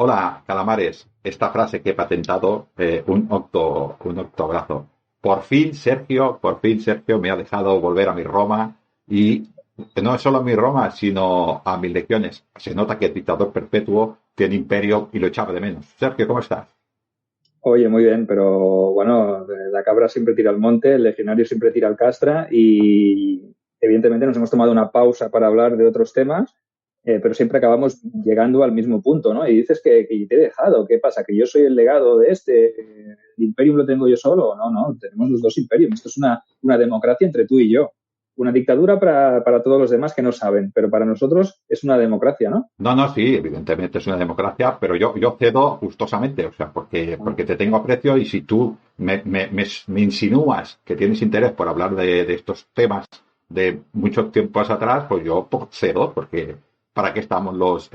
Hola, calamares. Esta frase que he patentado, un octobrazo. Por fin Sergio me ha dejado volver a mi Roma y no es solo a mi Roma, sino a mis legiones. Se nota que el dictador perpetuo tiene imperio y lo echaba de menos. Sergio, ¿cómo estás? Oye, muy bien, pero bueno, la cabra siempre tira al monte, el legionario siempre tira al castra y evidentemente nos hemos tomado una pausa para hablar de otros temas, pero siempre acabamos llegando al mismo punto, ¿no? Y dices que te he dejado, ¿qué pasa? ¿Que yo soy el legado de este? ¿El Imperium lo tengo yo solo? No, no, tenemos los dos Imperium. Esto es una democracia entre tú y yo. Una dictadura para todos los demás que no saben, pero para nosotros es una democracia, ¿no? No, no, sí, evidentemente es una democracia, pero yo cedo gustosamente, o sea, porque te tengo aprecio y si tú me insinúas que tienes interés por hablar de estos temas de muchos tiempos atrás, pues yo cedo, porque ¿para qué estamos los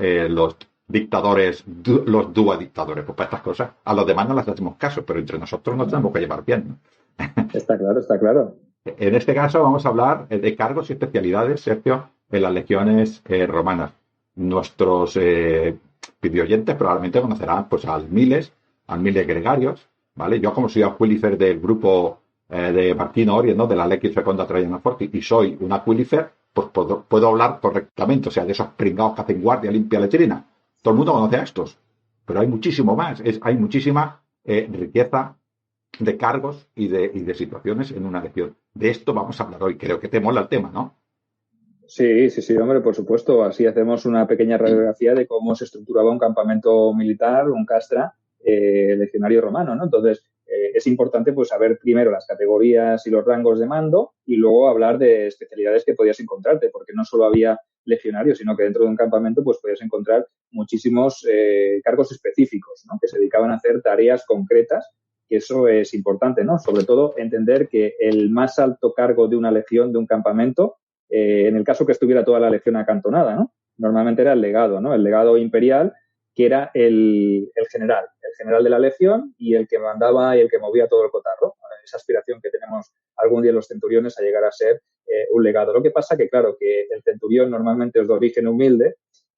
dictadores, los dictadores? Pues para estas cosas, a los demás no les hacemos caso, pero entre nosotros nos tenemos que llevar bien, ¿no? Está claro, está claro. En este caso vamos a hablar de cargos y especialidades, Sergio, en las legiones romanas. Nuestros videoyentes probablemente conocerán pues al Miles Gregarios, ¿vale? Yo como soy Aquilifer del grupo de Martino Ories, ¿no? De la Lex Feconda Traiana Forti, y soy un Aquilifer, pues puedo hablar correctamente, o sea, de esos pringados que hacen guardia limpia letrina. Todo el mundo conoce a estos, pero hay muchísimo más, hay muchísima riqueza de cargos y de situaciones en una legión. De esto vamos a hablar hoy. Creo que te mola el tema, ¿no? Sí, sí, sí, hombre, por supuesto. Así hacemos una pequeña radiografía de cómo se estructuraba un campamento militar, un castra, legionario romano, ¿no? Entonces, es importante pues saber primero las categorías y los rangos de mando y luego hablar de especialidades que podías encontrarte, porque no solo había legionarios, sino que dentro de un campamento pues podías encontrar muchísimos cargos específicos, ¿no? Que se dedicaban a hacer tareas concretas, que eso es importante, ¿no? Sobre todo entender que el más alto cargo de una legión, de un campamento, en el caso que estuviera toda la legión acantonada, ¿no? Normalmente era el legado, ¿no? El legado imperial, que era el general de la legión y el que mandaba y el que movía todo el cotarro. Esa aspiración que tenemos algún día los centuriones a llegar a ser un legado. Lo que pasa que, claro, que el centurión normalmente es de origen humilde,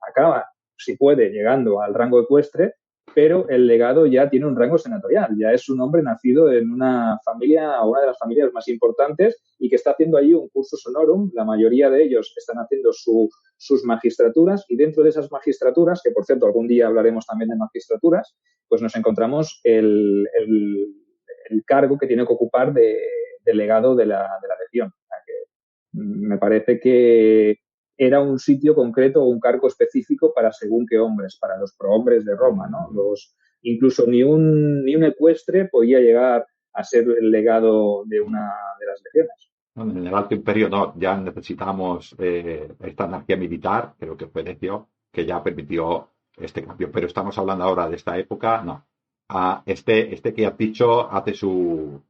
acaba, si puede, llegando al rango ecuestre, pero el legado ya tiene un rango senatorial, ya es un hombre nacido en una familia, una de las familias más importantes y que está haciendo allí un cursus honorum. La mayoría de ellos están haciendo sus magistraturas y dentro de esas magistraturas, que por cierto algún día hablaremos también de magistraturas, pues nos encontramos el cargo que tiene que ocupar de legado de la legión. O sea, que me parece que era un sitio concreto o un cargo específico para según qué hombres, para los prohombres de Roma, ¿no? Incluso ni un ecuestre podía llegar a ser el legado de una de las legiones. En el Alto Imperio no, ya necesitamos esta anarquía militar, creo que fue Decio, que ya permitió este cambio. Pero estamos hablando ahora de esta época, no. Este que has dicho hace su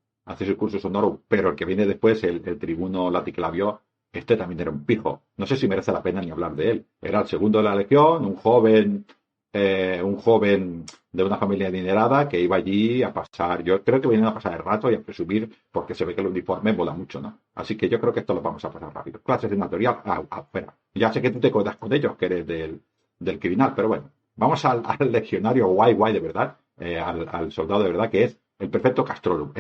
curso sonoro, pero el que viene después, el tribuno Laticlavio, este también era un pijo. No sé si merece la pena ni hablar de él. Era el segundo de la legión, un joven de una familia adinerada que iba allí a pasar, yo creo que venían a pasar el rato y a presumir porque se ve que el uniforme mola mucho, ¿no? Así que yo creo que esto lo vamos a pasar rápido. Clases de natural, espera. Ya sé que tú te cuentas con ellos, que eres del criminal, pero bueno, vamos al legionario guay, guay de verdad, al soldado de verdad, que es el perfecto Castrorum.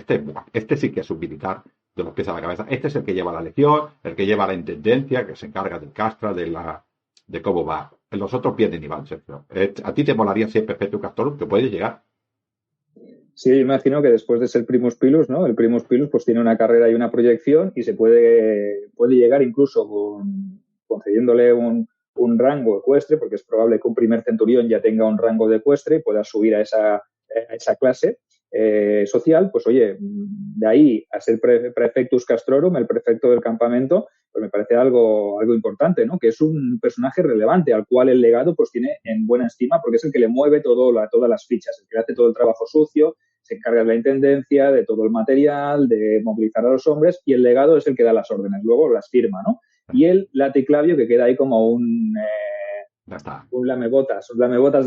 Este sí que es un militar de los pies a la cabeza. Este es el que lleva la legión, el que lleva la intendencia, que se encarga del castra, de cómo va. Los otros vienen y van, Sergio. ¿A ti te molaría ser perfecto Castrorum? Que puede llegar. Sí, yo imagino que después de ser Primus Pilus, ¿no? El Primus Pilus pues tiene una carrera y una proyección y se puede llegar incluso concediéndole un rango ecuestre, porque es probable que un primer centurión ya tenga un rango de ecuestre y pueda subir a esa clase social, pues oye, de ahí a ser prefectus castrorum, el prefecto del campamento, pues me parece algo importante, ¿no? Que es un personaje relevante al cual el legado pues tiene en buena estima porque es el que le mueve todas las fichas, el que hace todo el trabajo sucio, se encarga de la intendencia, de todo el material, de movilizar a los hombres y el legado es el que da las órdenes, luego las firma, ¿no? Y el laticlavio que queda ahí como Ya está. un lamebotas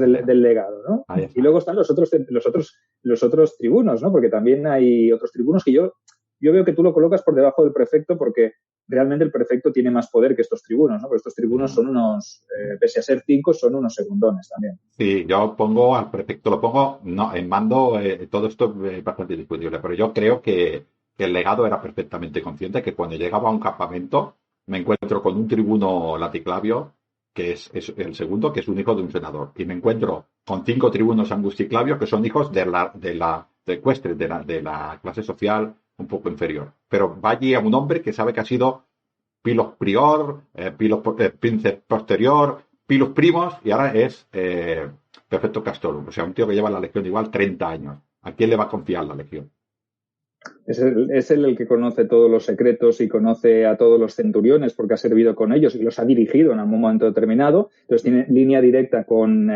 del legado, ¿no? Ahí Y está. luego están los otros tribunos, ¿no? Porque también hay otros tribunos que yo yo veo que tú lo colocas por debajo del prefecto porque realmente el prefecto tiene más poder que estos tribunos, ¿no? Porque estos tribunos son unos, pese a ser 5, son unos segundones también. Sí, yo pongo al prefecto, lo pongo no, en mando, todo esto es bastante discutible, pero yo creo que el legado era perfectamente consciente que cuando llegaba a un campamento me encuentro con un tribuno laticlavio, que es el segundo, que es un hijo de un senador, y me encuentro con 5 tribunos angusticlavios que son hijos de ecuestres, de la clase social un poco inferior. Pero va allí a un hombre que sabe que ha sido Pilos Prior, Princeps Posterior, Pilus Primos y ahora es Perfecto Castorum. O sea, un tío que lleva la Legión igual 30 años. ¿A quién le va a confiar la Legión? Es él el que conoce todos los secretos y conoce a todos los centuriones porque ha servido con ellos y los ha dirigido en algún momento determinado. Entonces tiene línea directa con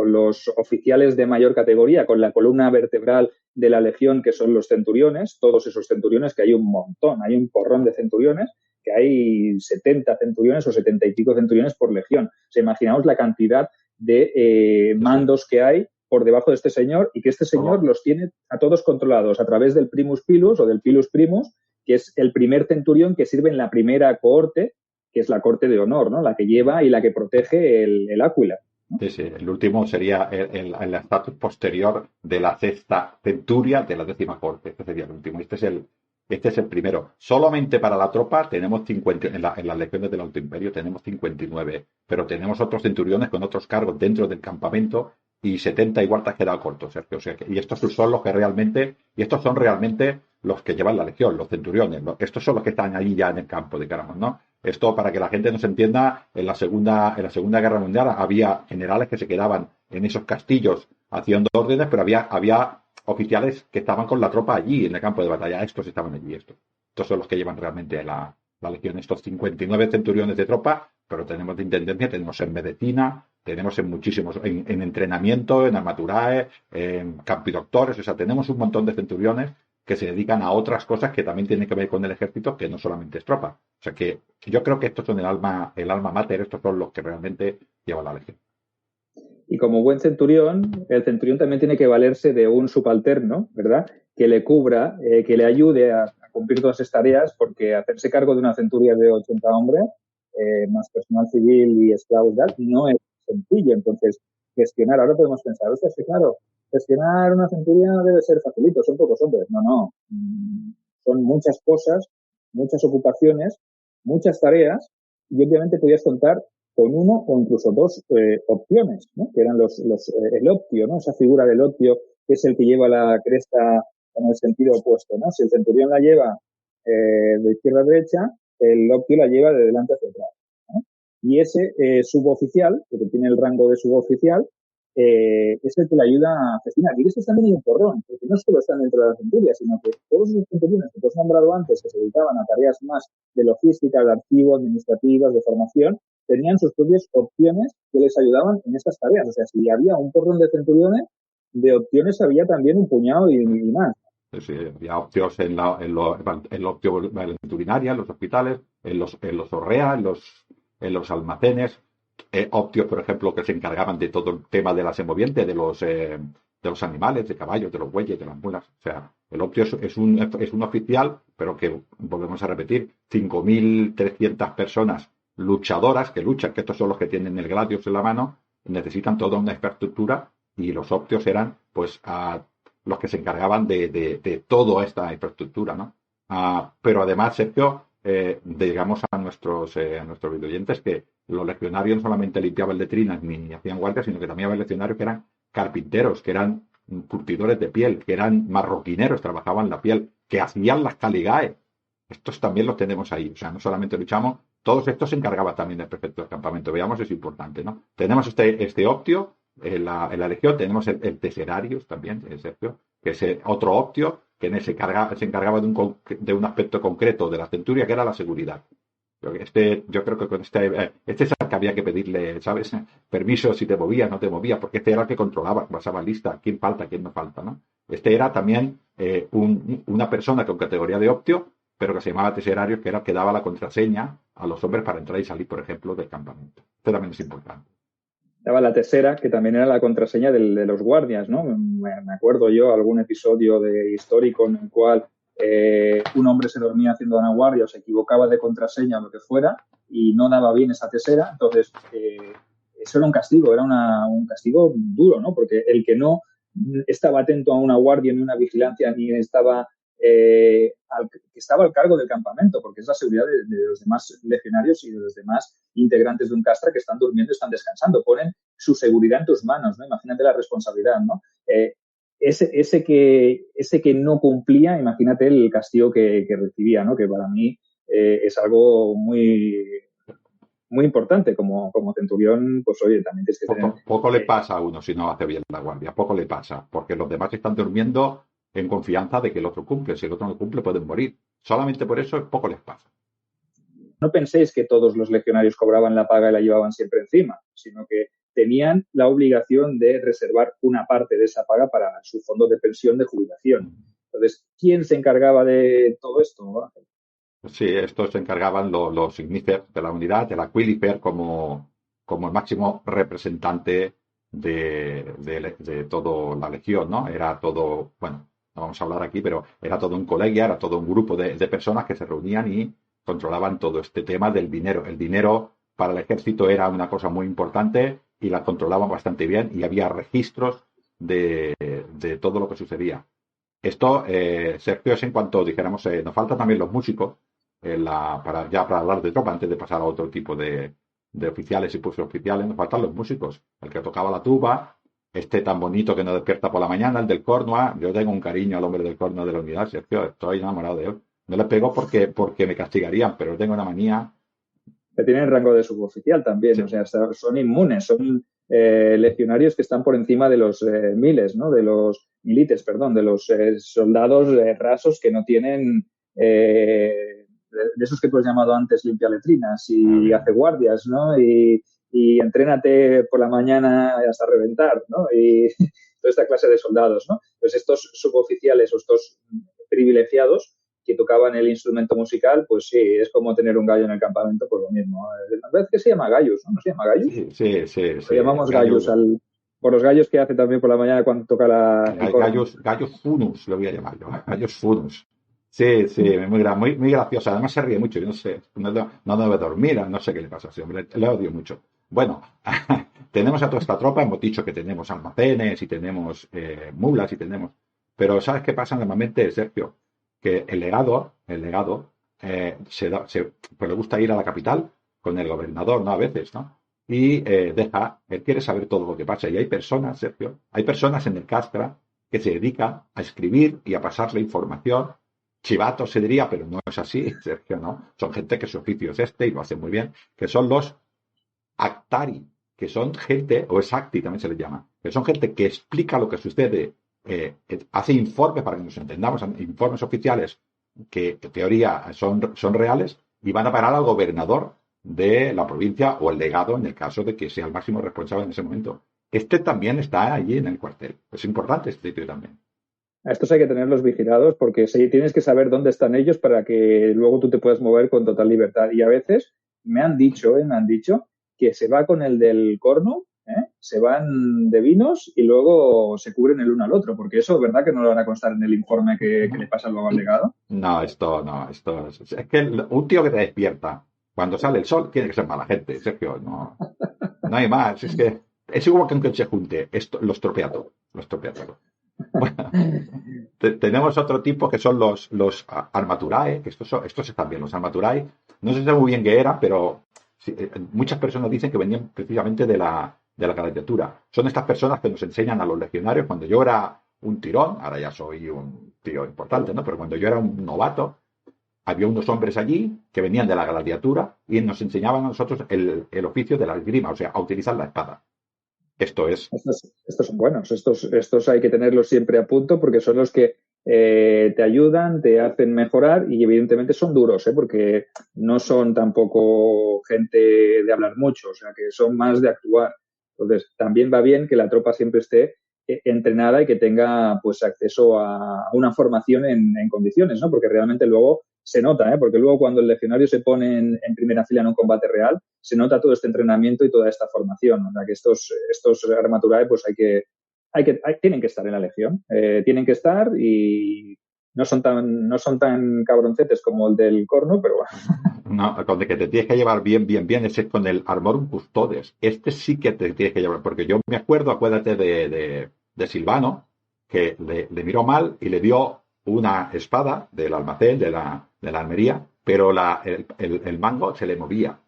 los oficiales de mayor categoría, con la columna vertebral de la legión que son los centuriones, todos esos centuriones, que hay un montón, hay un porrón de centuriones, que hay 70 centuriones o 70 y pico centuriones por legión. O sea, imaginaos la cantidad de mandos que hay por debajo de este señor y que este señor los tiene a todos controlados a través del primus pilus o del pilus primus, que es el primer centurión que sirve en la primera cohorte, que es la corte de honor, ¿no? La que lleva y la que protege el áquila. ¿No? Sí, sí. El último sería el estatus posterior de la sexta centuria de la 10ª corte. Este sería el último. Este es el primero. Solamente para la tropa tenemos 50, en las legiones del Alto Imperio tenemos 59, pero tenemos otros centuriones con otros cargos dentro del campamento y 70 igual te has quedado corto, Sergio. O sea, y estos son los que realmente, y estos son realmente los que llevan la legión, los centuriones. Estos son los que están ahí ya en el campo, digamos, ¿no? Esto, para que la gente nos entienda, en la Segunda Guerra Mundial había generales que se quedaban en esos castillos haciendo órdenes, pero había oficiales que estaban con la tropa allí en el campo de batalla. Estos estaban allí, estos son los que llevan realmente la legión. Estos 59 centuriones de tropa, pero tenemos de intendencia, tenemos en medicina, tenemos en muchísimos, en entrenamiento, en armaturae, en campidoctores, o sea, tenemos un montón de centuriones que se dedican a otras cosas que también tienen que ver con el ejército, que no solamente es tropa. O sea que yo creo que estos son el alma mater, estos son los que realmente llevan la legión. Y como buen centurión, el centurión también tiene que valerse de un subalterno, ¿verdad? Que le cubra, que le ayude a cumplir todas esas tareas, porque hacerse cargo de una centuria de 80 hombres, más personal civil y esclavos, no es sencillo. Entonces, gestionar, ahora podemos pensar, o sea, es que claro, gestionar una centuria debe ser facilito, son pocos hombres. No, no. Son muchas cosas, muchas ocupaciones, muchas tareas, y obviamente podías contar con uno o incluso dos opciones, ¿no? Que eran el optio, ¿no? Esa figura del optio, que es el que lleva la cresta en el sentido opuesto, ¿no? Si el centurión la lleva de izquierda a derecha, el optio la lleva de delante hacia atrás, ¿no? Y ese suboficial, porque tiene el rango de suboficial, es el que le ayuda a gestionar. Y esto también hay un porrón, porque no solo están dentro de la centuria, sino que todos esos centuriones que te has nombrado antes, que se dedicaban a tareas más de logística, de archivo, administrativas, de formación, tenían sus propias opciones que les ayudaban en estas tareas. O sea, si había un porrón de centuriones, de opciones había también un puñado y más. Sí, había optios en la optio veterinaria, en los hospitales, en los ORREA, en los almacenes, optios, por ejemplo, que se encargaban de todo el tema de la semoviente, de los animales, de caballos, de los bueyes, de las mulas. O sea, el optio es un oficial, pero que, volvemos a repetir, 5.300 personas luchadoras que luchan, que estos son los que tienen el gladius en la mano, necesitan toda una infraestructura y los optios eran, pues, los que se encargaban de toda esta infraestructura, ¿no? Pero además, Sergio, digamos a nuestros videoyentes que los legionarios no solamente limpiaban letrinas ni hacían guardias, sino que también había legionarios que eran carpinteros, que eran curtidores de piel, que eran marroquineros, trabajaban la piel, que hacían las caligae. Estos también los tenemos ahí. O sea, no solamente luchamos, todos estos se encargaban también del prefecto del campamento. Veamos, es importante, ¿no? Tenemos este optio en la legión, tenemos el teserarius también, Sergio, que es otro optio que se encargaba de un aspecto concreto de la centuria, que era la seguridad. Yo creo que con este es el que había que pedirle, ¿sabes? Permiso si te movías, no te movías, porque este era el que controlaba, pasaba lista, quién falta, quién no falta, ¿no? Este era también una persona con categoría de optio, pero que se llamaba teserarius, que era el que daba la contraseña a los hombres para entrar y salir, por ejemplo, del campamento. Esto también es importante. Daba la tesera, que también era la contraseña de los guardias, ¿no? Me acuerdo yo algún episodio histórico en el cual un hombre se dormía haciendo una guardia o se equivocaba de contraseña o lo que fuera y no daba bien esa tesera, entonces eso era un castigo, era un castigo duro, ¿no? Porque el que no estaba atento a una guardia ni una vigilancia ni estaba que estaba al cargo del campamento, porque es la seguridad de los demás legionarios y de los demás integrantes de un castra que están durmiendo y están descansando. Ponen su seguridad en tus manos, ¿no? Imagínate la responsabilidad, ¿no? Ese que no cumplía, imagínate el castigo que recibía, ¿no? Que para mí es algo muy importante. Como centurión, pues oye, también tienes que tener... Poco le pasa a uno si no hace bien la guardia, poco le pasa, porque los demás están durmiendo en confianza de que el otro cumple. Si el otro no cumple, pueden morir. Solamente por eso poco les pasa. No penséis que todos los legionarios cobraban la paga y la llevaban siempre encima, sino que tenían la obligación de reservar una parte de esa paga para su fondo de pensión de jubilación. Entonces, ¿quién se encargaba de todo esto, Ángel? Sí, estos se encargaban los Ignífer de la unidad, el Aquilifer como el máximo representante de toda la legión, ¿no? Era todo, bueno, no vamos a hablar aquí, pero era todo un colegio, era todo un grupo de personas que se reunían y controlaban todo este tema del dinero. El dinero para el ejército era una cosa muy importante y la controlaban bastante bien y había registros de todo lo que sucedía. Esto, Sergio, es en cuanto dijéramos, nos faltan también los músicos para hablar de tropa, antes de pasar a otro tipo de oficiales y oficiales, nos faltan los músicos. El que tocaba la tuba, este tan bonito que nos despierta por la mañana, el del cornua. Yo tengo un cariño al hombre del cornua de la unidad, Sergio, estoy enamorado de él. No le pego porque me castigarían, pero tengo una manía. Que tienen rango de suboficial también, Sí. o sea, son inmunes, son legionarios que están por encima de los miles, ¿no? De los milites, perdón, de los soldados rasos que no tienen de esos que tú has llamado antes limpia letrinas y hace guardias, ¿no? Y entrénate por la mañana hasta reventar, ¿no? Y toda esta clase de soldados, ¿no? Pues estos suboficiales o estos privilegiados que tocaban el instrumento musical, pues sí, es como tener un gallo en el campamento, pues lo mismo. A veces que se llama gallos, ¿no? ¿No se llama gallos? Sí, sí, sí, Lo sí. llamamos gallos por los gallos que hace también por la mañana cuando toca el corno. Gallos funus, lo voy a llamar yo. Gallos funus. Sí, sí, muy graciosa. Además se ríe mucho. Yo no sé, no debe dormir, no sé qué le pasa a ese hombre. Le odio mucho. Bueno, tenemos a toda esta tropa. Hemos dicho que tenemos almacenes y tenemos mulas y tenemos. Pero ¿sabes qué pasa normalmente, Sergio? Que el legado pues le gusta ir a la capital con el gobernador, ¿no? A veces, ¿no? Y él quiere saber todo lo que pasa. Y hay personas, Sergio, hay personas en el Castra que se dedican a escribir y a pasar la información. Chivatos se diría, pero no es así, Sergio, ¿no? Son gente que su oficio es este y lo hacen muy bien, que son los Actari, que son gente, o es Acti también se les llama, que son gente que explica lo que sucede, hace informes para que nos entendamos, informes oficiales que en teoría son reales y van a parar al gobernador de la provincia o el legado en el caso de que sea el máximo responsable en ese momento. Este también está allí en el cuartel. Es importante este sitio también. A estos hay que tenerlos vigilados porque sí, tienes que saber dónde están ellos para que luego tú te puedas mover con total libertad. Y a veces me han dicho que se va con el del corno, se van de vinos y luego se cubren el uno al otro, porque eso, ¿verdad que no lo van a constar en el informe que le pasa luego al legado? No, esto es que un tío que te despierta cuando sale el sol tiene que ser mala gente, Sergio, no hay más, es que es igual que aunque se junte, esto lo estropea todo, lo estropea todo. Bueno, tenemos otro tipo que son los armaturae, que estos están bien, los armaturae, no sé muy bien qué eran, pero sí, muchas personas dicen que venían precisamente de la gladiatura. Son estas personas que nos enseñan a los legionarios cuando yo era un tirón, ahora ya soy un tío importante, ¿no? Pero cuando yo era un novato, había unos hombres allí que venían de la gladiatura y nos enseñaban a nosotros el oficio de la esgrima, o sea, a utilizar la espada. Esto es. Estos son buenos, estos hay que tenerlos siempre a punto porque son los que te ayudan, te hacen mejorar y evidentemente son duros, porque no son tampoco gente de hablar mucho, o sea que son más de actuar. Entonces, también va bien que la tropa siempre esté entrenada y que tenga pues acceso a una formación en condiciones, ¿no? Porque realmente luego se nota, porque luego cuando el legionario se pone en primera fila en un combate real, se nota todo este entrenamiento y toda esta formación. O sea, que estos armaturae pues tienen que estar en la legión, tienen que estar y no son tan cabroncetes como el del corno, pero bueno. No, con el que te tienes que llevar bien, bien, bien, ese es con el Armorum Custodes. Este sí que te tienes que llevar, porque yo me acuerdo, acuérdate de Silvano, que le miró mal y le dio una espada del almacén, de la armería, pero el mango se le movía.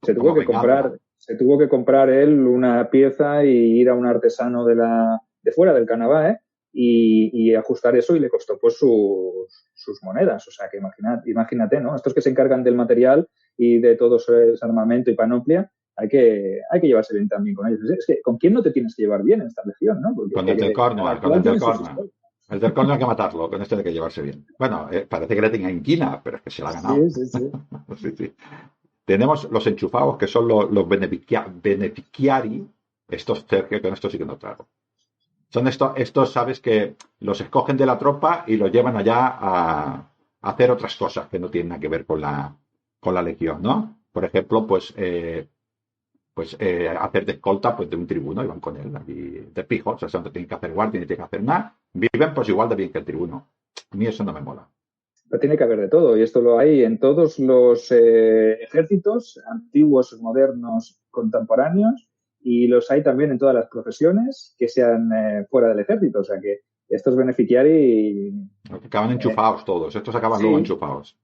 Se tuvo Como que venganza. se tuvo que comprar él una pieza y ir a un artesano de fuera del Canadá, y ajustar eso, y le costó pues sus monedas. O sea que imagínate, ¿no? Estos que se encargan del material y de todo ese armamento y panoplia, hay que llevarse bien también con ellos. Es que, ¿con quién no te tienes que llevar bien en esta región, no? Porque Con el del cada Cornwall, con el cual del tiene sus Cornwall. historias. El del Cornwall hay que matarlo, con este hay que llevarse bien. Bueno, parece que le tenga inquina, pero es que se la ha ganado. Sí, sí, sí. Sí, sí. Tenemos los enchufados, que son los beneficiari. Estos, Sergio, con estos sí que no trago. Son estos, sabes, que los escogen de la tropa y los llevan allá a hacer otras cosas que no tienen nada que ver con la legión, ¿no? Por ejemplo, hacer de escolta pues de un tribuno, y van con él allí de pijos, o sea, no tienen que hacer guardia ni tienen que hacer nada, viven pues igual de bien que el tribuno. A mí eso no me mola. Pero tiene que haber de todo, y esto lo hay en todos los ejércitos, antiguos, modernos, contemporáneos, y los hay también en todas las profesiones que sean fuera del ejército. O sea que estos beneficiari, Acaban enchufados todos, estos acaban luego sí, enchufados.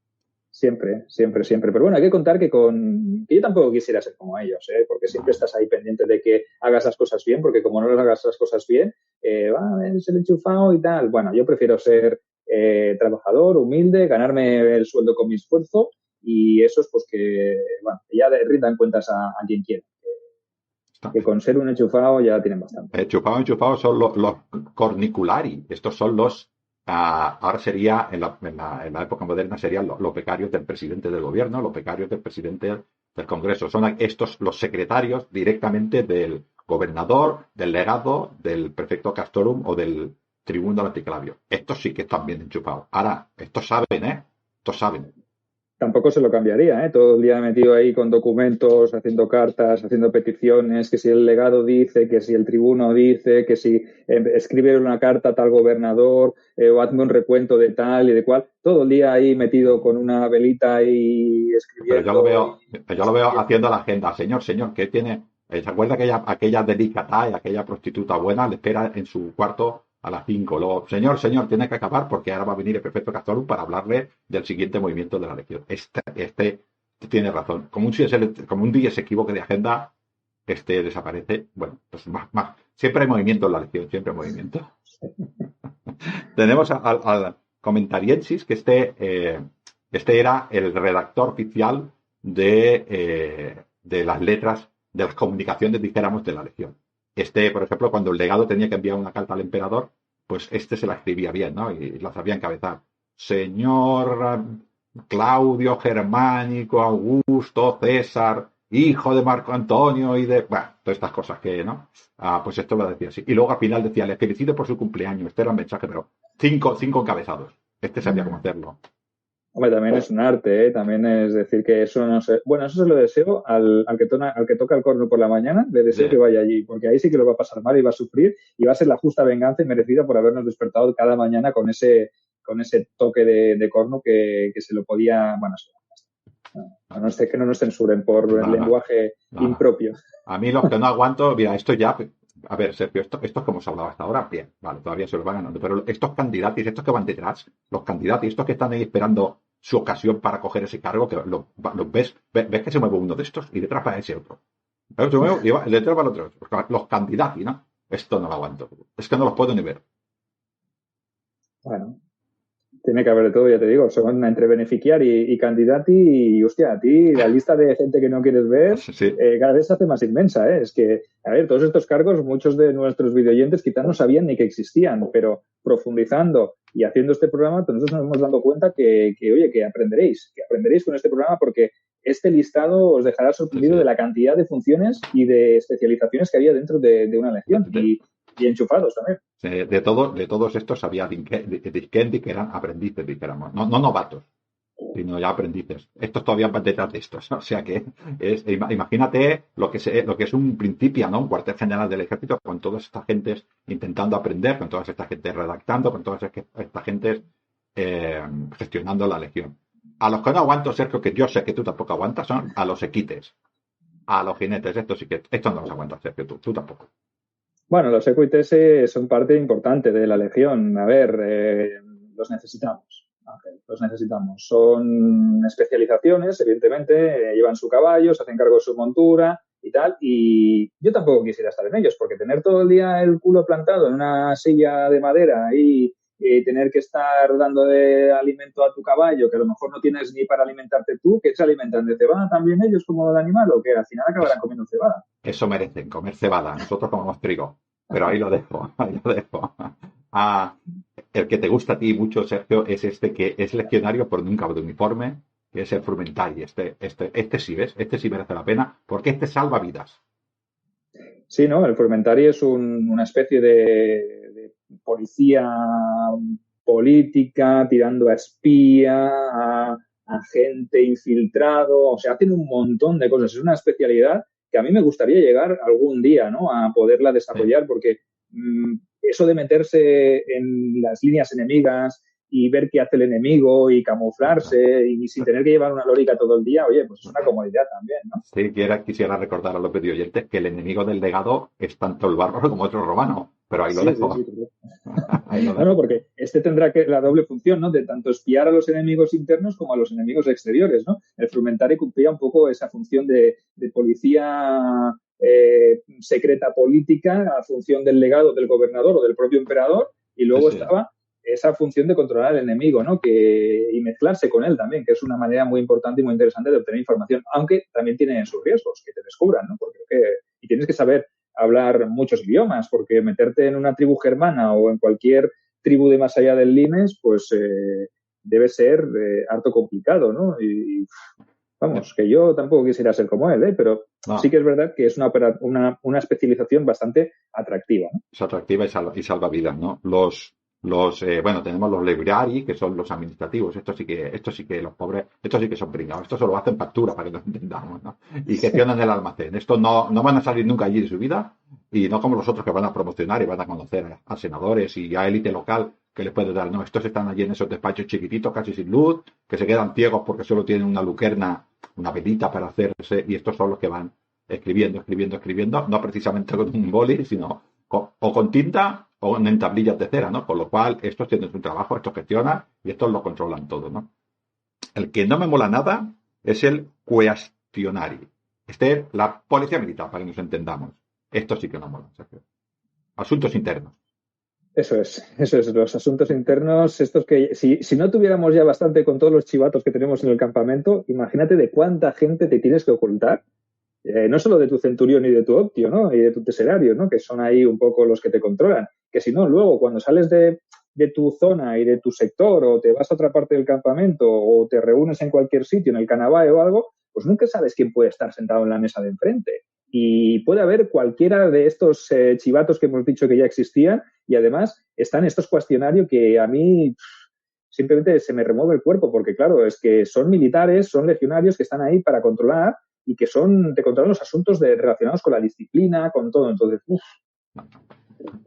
siempre, siempre, siempre. Pero bueno, hay que contar que yo tampoco quisiera ser como ellos, porque siempre No. estás ahí pendiente de que hagas las cosas bien, porque como no las hagas las cosas bien, es el enchufado y tal. Bueno, yo prefiero ser trabajador, humilde, ganarme el sueldo con mi esfuerzo, y eso es pues que, bueno, que ya rindan cuentas a quien quiera. Que con ser un enchufado ya tienen bastante. Enchufados son los corniculari. Estos son ahora sería, en la época moderna, serían los becarios del presidente del gobierno, los becarios del presidente del Congreso. Son estos los secretarios directamente del gobernador, del legado, del prefecto Castorum o del tribuno del anticlavio. Estos sí que están bien enchufados. Ahora, estos saben, ¿eh? Estos saben. Tampoco se lo cambiaría, ¿eh? Todo el día metido ahí con documentos, haciendo cartas, haciendo peticiones, que si el legado dice, que si el tribuno dice, que si escribe una carta a tal gobernador, o hazme un recuento de tal y de cual. Todo el día ahí metido con una velita y Pero yo lo escribiendo veo, yo lo veo y haciendo la agenda. Señor, ¿qué tiene? ¿Se acuerda aquella delicata, aquella prostituta buena? Le espera en su cuarto a las 5. Luego, señor, tiene que acabar porque ahora va a venir el prefecto Castorum para hablarle del siguiente movimiento de la legión. Este tiene razón. Como un día se equivoque de agenda, este desaparece. Bueno, pues más. Siempre hay movimiento en la legión, siempre hay movimiento. Tenemos al Comentariensis, que este era el redactor oficial de las letras, de las comunicaciones, dijéramos, de la legión. Por ejemplo, cuando el legado tenía que enviar una carta al emperador, pues se la escribía bien, ¿no? Y la sabía encabezar. Señor Claudio Germánico Augusto César, hijo de Marco Antonio y de... Bueno, todas estas cosas ¿no? Pues esto lo decía así. Y luego al final decía, le felicito por su cumpleaños. Este era el mensaje, pero cinco encabezados. Sabía cómo hacerlo. hombre, también es un arte, ¿eh? También es decir que eso no sé. Bueno, eso se lo deseo al que toca el corno por la mañana, le deseo que De, vaya allí, porque ahí sí que lo va a pasar mal y va a sufrir, y va a ser la justa venganza y merecida por habernos despertado cada mañana con ese toque de corno que se lo podía. Bueno, que no nos censuren por el nada, lenguaje nada. impropio. A mí los que no aguanto, mira, esto ya, a ver, Sergio, esto es como se hablaba hasta ahora, bien, vale, todavía se los van ganando, pero estos candidatos, estos que van detrás, los candidatos, estos que están ahí esperando su ocasión para coger ese cargo, que los ves que se mueve uno de estos y detrás va ese otro. Pero se mueve y detrás va el otro. Los candidatos, ¿no? Esto no lo aguanto. Es que no los puedo ni ver. Bueno, tiene que haber de todo, ya te digo. Son entre beneficiar y candidati, y hostia, a ti la lista de gente que no quieres ver Sí, cada vez se hace más inmensa, ¿eh? Es que, a ver, todos estos cargos, muchos de nuestros videoyentes quizás no sabían ni que existían, pero profundizando y haciendo este programa, pues nosotros nos hemos dado cuenta oye, que aprenderéis con este programa, porque este listado os dejará sí, sorprendido de sí. la cantidad de funciones y de especializaciones que había dentro de una De, legión, de, y enchufados también. de todos estos había Diskendi, que eran aprendices, dijéramos. No, no novatos, sino ya aprendices. Estos todavía van detrás de estos. O sea que imagínate lo que es un principio, ¿no? Un cuartel general del ejército, con todas estas gentes intentando aprender, con todas estas gentes redactando, con todas estas gentes. gestionando la legión. A los que no aguanto, Sergio, que yo sé que tú tampoco aguantas, son a los equites, a los jinetes. Esto no los aguantas, Sergio, tú tampoco. Bueno, los EQTS son parte importante de la Legión. A ver, los necesitamos. Okay, los necesitamos. Son especializaciones, evidentemente, llevan su caballo, se hacen cargo de su montura y tal. Y yo tampoco quisiera estar en ellos, porque tener todo el día el culo plantado en una silla de madera y tener que estar dando de alimento a tu caballo, que a lo mejor no tienes ni para alimentarte tú, que se alimentan de cebada también ellos como el animal, o que al final acabarán comiendo cebada. Eso merecen, comer cebada. Nosotros comemos trigo. Pero ahí lo dejo, ahí lo dejo. Ah, el que te gusta a ti mucho, Sergio, es este que es legionario por nunca de uniforme, que es el Frumentari. Este sí, ¿ves? Este sí merece la pena, porque este salva vidas. Sí, ¿no? El Frumentari es una especie de policía política tirando a espía, a agente infiltrado, o sea, hacen un montón de cosas. Es una especialidad que a mí me gustaría llegar algún día, ¿no? A poderla Sí, desarrollar porque eso de meterse en las líneas enemigas y ver qué hace el enemigo y camuflarse y sin tener que llevar una lórica todo el día, oye, pues es una comodidad también, ¿no? sí, quisiera recordar a los oyentes que el enemigo del legado es tanto el bárbaro como otro romano. Pero ahí lo Sí, sí, dejo. sí. Ahí lo No, no, dejo. porque este tendrá que la doble función, ¿no? De tanto espiar a los enemigos internos como a los enemigos exteriores, ¿no? El Frumentari cumplía un poco esa función de policía secreta política, a función del legado del gobernador o del propio emperador, y Sí, luego sí. estaba esa función de controlar al enemigo, ¿no? Y mezclarse con él también, que es una manera muy importante y muy interesante de obtener información, aunque también tiene sus riesgos, que te descubran, ¿no? Y tienes que saber hablar muchos idiomas, porque meterte en una tribu germana o en cualquier tribu de más allá del Limes, pues debe ser harto complicado, ¿no? Y vamos, que yo tampoco quisiera ser como él, ¿eh? Pero sí No, que es verdad que es una especialización bastante atractiva, ¿no? es atractiva y salva vidas, ¿no? Bueno, tenemos los librari, que son los administrativos. Esto sí que los pobres, estos sí que son pringados. Esto solo hacen factura para que nos entendamos, ¿no? Y gestionan el almacén. Estos no van a salir nunca allí de su vida y no como los otros que van a promocionar y van a conocer a senadores y a élite local que les puede dar. No, estos están allí en esos despachos chiquititos, casi sin luz, que se quedan ciegos porque solo tienen una lucerna, una velita para hacerse, y estos son los que van escribiendo, no precisamente con un boli, sino o con tinta o en tablillas de cera, ¿no? Con lo cual, estos tienen su trabajo, estos gestionan y estos lo controlan todo, ¿no? El que no me mola nada es el cuestionari. Este es la policía militar, para que nos entendamos. Esto sí que no mola, Sergio. Asuntos internos. Eso es, los asuntos internos, estos que si no tuviéramos ya bastante con todos los chivatos que tenemos en el campamento, imagínate de cuánta gente te tienes que ocultar, no solo de tu centurión y de tu optio, ¿no? Y de tu teserario, ¿no? Que son ahí un poco los que te controlan. Que si no, luego cuando sales de tu zona y de tu sector o te vas a otra parte del campamento o te reúnes en cualquier sitio, en el Canavae o algo, pues nunca sabes quién puede estar sentado en la mesa de enfrente. Y puede haber cualquiera de estos chivatos que hemos dicho que ya existían y además están estos cuestionarios que a mí simplemente se me remueve el cuerpo porque, claro, es que son militares, son legionarios que están ahí para controlar y que te controlan los asuntos relacionados con la disciplina, con todo. Entonces,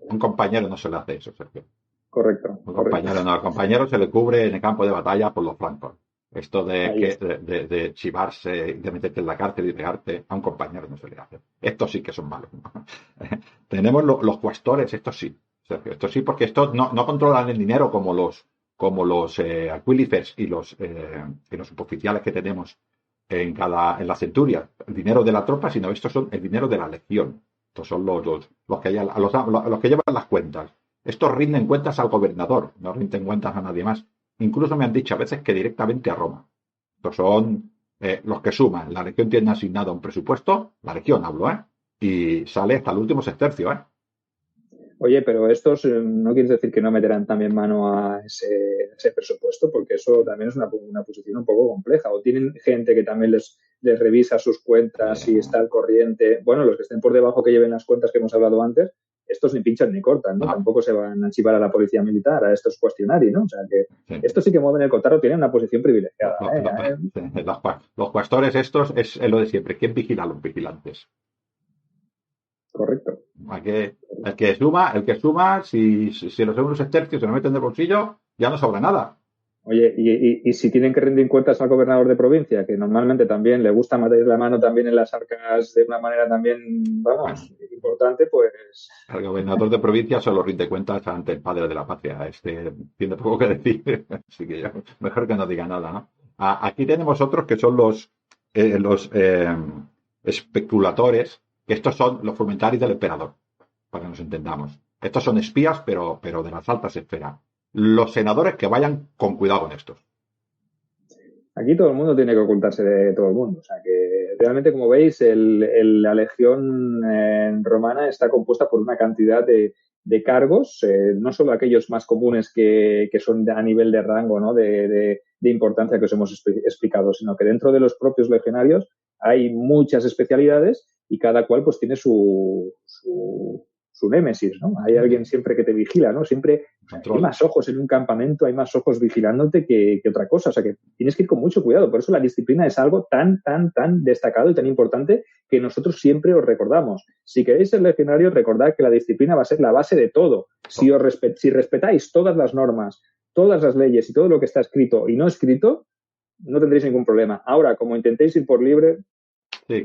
Un compañero no se le hace eso, Sergio. correcto, Un correcto. compañero no, al compañero se le cubre en el campo de batalla por los flancos. Esto Ahí está. de chivarse, de meterte en la cárcel y pegarte, a un compañero no se le hace. Estos sí que son malos, ¿no? Tenemos los cuestores, estos sí. Sergio, estos sí, porque estos no controlan el dinero como los aquilifers y los suboficiales que tenemos en la centuria. El dinero de la tropa, sino estos son el dinero de la legión. Estos son los que llevan las cuentas. Estos rinden cuentas al gobernador, no rinden cuentas a nadie más. Incluso me han dicho a veces que directamente a Roma. Estos son los que suman. La legión tiene asignado un presupuesto, la legión hablo, ¿eh? Y sale hasta el último sextercio, ¿eh? Oye, pero estos no quiere decir que no meterán también mano a ese presupuesto, porque eso también es una posición un poco compleja. O tienen gente que también les revisa sus cuentas y está al corriente. Bueno, los que estén por debajo que lleven las cuentas que hemos hablado antes, estos ni pinchan ni cortan, ¿no? No, Tampoco se van a chivar a la policía militar, a estos cuestionarios, ¿no? O sea que sí. estos sí que mueven el cotarro, tienen una posición Lo- privilegiada, lo- ¿eh? lo- los cuestores estos es lo de siempre. ¿Quién vigila a los vigilantes? Correcto. El que suma, si los euros tercios se lo meten de bolsillo, ya no sobra nada. Oye, y si tienen que rendir cuentas al gobernador de provincia, que normalmente también le gusta meter la mano también en las arcas de una manera también, vamos, importante, pues... El gobernador de provincia solo rinde cuentas ante el padre de la patria. Tiene poco que decir, así que yo, mejor que no diga nada, ¿no? Aquí tenemos otros que son los especuladores, que estos son los funcionarios del emperador, para que nos entendamos. Estos son espías, pero de las altas esferas. Los senadores que vayan con cuidado con estos. Aquí todo el mundo tiene que ocultarse de todo el mundo. O sea que realmente, como veis, la legión romana está compuesta por una cantidad de cargos, no solo aquellos más comunes que son a nivel de rango, ¿no? de importancia que os hemos explicado, sino que dentro de los propios legionarios hay muchas especialidades y cada cual pues tiene su némesis, ¿no? Hay alguien siempre que te vigila, ¿no? Siempre hay más ojos en un campamento, hay más ojos vigilándote que otra cosa. O sea que tienes que ir con mucho cuidado. Por eso la disciplina es algo tan destacado y tan importante que nosotros siempre os recordamos. Si queréis ser legionarios, recordad que la disciplina va a ser la base de todo. Si respetáis todas las normas, todas las leyes y todo lo que está escrito y no escrito, no tendréis ningún problema. Ahora, como intentéis ir por libre...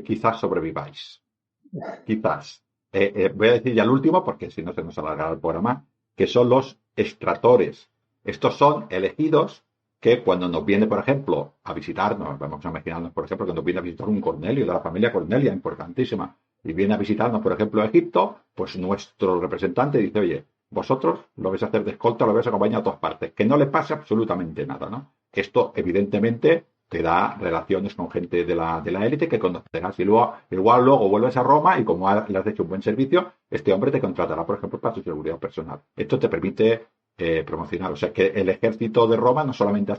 quizás sobreviváis. Quizás. Voy a decir ya el último, porque si no se nos alargará el programa, que son los extratores. Estos son elegidos que cuando nos viene, por ejemplo, a visitarnos, vamos a imaginarnos, por ejemplo, que nos viene a visitar un Cornelio de la familia Cornelia, importantísima, y viene a visitarnos, por ejemplo, a Egipto, pues nuestro representante dice, oye, vosotros lo vais a hacer de escolta, lo vais a acompañar a todas partes, que no le pase absolutamente nada, ¿no? Esto, evidentemente, te da relaciones con gente de la élite que conocerás y igual luego vuelves a Roma y como le has hecho un buen servicio, este hombre te contratará, por ejemplo, para su seguridad personal. Esto te permite promocionar. O sea que el ejército de Roma no solamente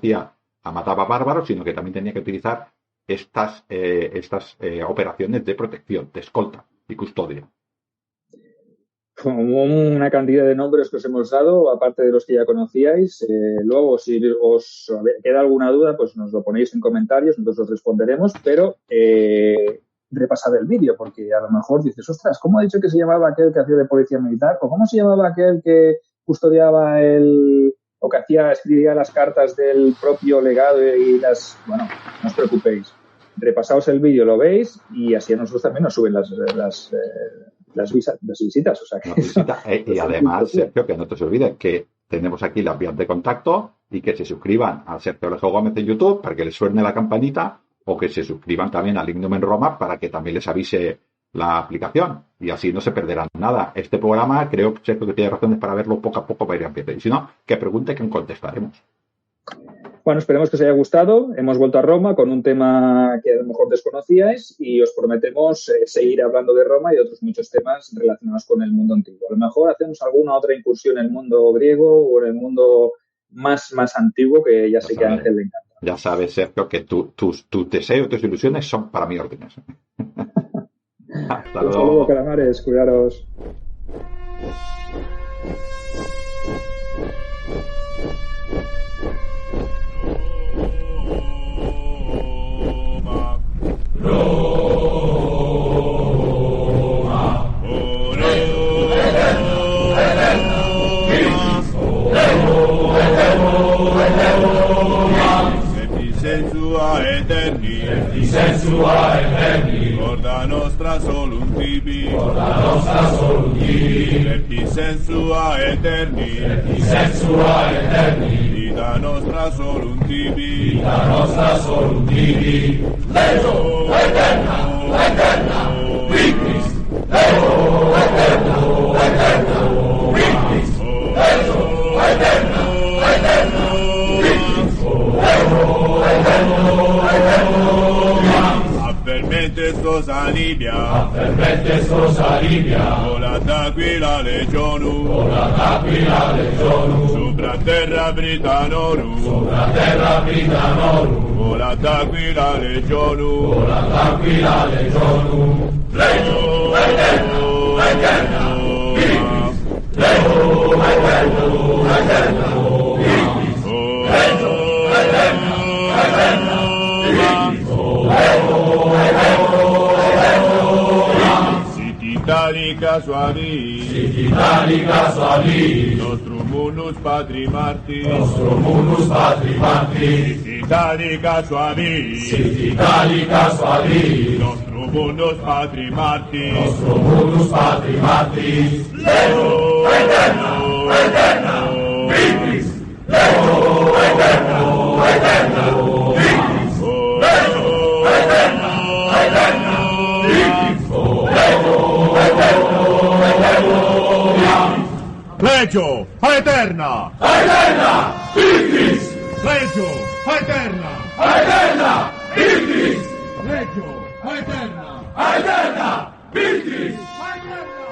mataba bárbaros, sino que también tenía que utilizar estas operaciones de protección, de escolta y custodia. Una cantidad de nombres que os hemos dado, aparte de los que ya conocíais. Luego, si os queda alguna duda, pues nos lo ponéis en comentarios, nosotros os responderemos, pero repasad el vídeo, porque a lo mejor dices, ostras, ¿cómo ha dicho que se llamaba aquel que hacía de policía militar? ¿O cómo se llamaba aquel que custodiaba o que escribía las cartas del propio legado y las... Bueno, no os preocupéis. Repasaos el vídeo, lo veis, y así a nosotros también nos suben las visitas. O sea que y además, Sergio, que no te se olvide que tenemos aquí las vías de contacto y que se suscriban a Sergio Alejo Gómez en YouTube para que les suene la campanita o que se suscriban también al Lignum en Roma para que también les avise la aplicación y así no se perderán nada. Este programa creo, Sergio, que tiene razones para verlo poco a poco para ir a pie. Y si no, que pregunte que contestaremos. Bueno, esperemos que os haya gustado. Hemos vuelto a Roma con un tema que a lo mejor desconocíais y os prometemos seguir hablando de Roma y de otros muchos temas relacionados con el mundo antiguo. A lo mejor hacemos alguna otra incursión en el mundo griego o en el mundo más antiguo que ya sé que a Ángel le encanta. Ya sabes, Sergio, que tus deseos, tus ilusiones son para mí órdenes. Hasta luego. Un saludo, calamares. Cuidaros. Sensua eterni, orda nostra solum tibi, lepti sensua eterni, vita nostra solum tibi, Leo eterna, victis, Leo eterna, victis, Leo eterna, victis, Leo eterna. Fermentes tos alibia, volat aquila legionum, supra terra Britanorum, volat aquila legionum, Leo eterna, victis, Leo eterna, victis, Leo eterna, victis, Italica suavi, sit Italica suavi, nostrum munus patri martis, nostrum munus patri martis, sit Italica suavi, sit Italica suavi, nostrum munus patri martis, nostrum munus patri martis, Leo eterna, eterna, victis, Leo eterna, eterna, victis, Leo eterna, eterna, victis, Leo eterna, eterna, Legio aeterna, eterna, victis, Legio aeterna, eterna, victis, Legio aeterna, eterna, victis. aeterna.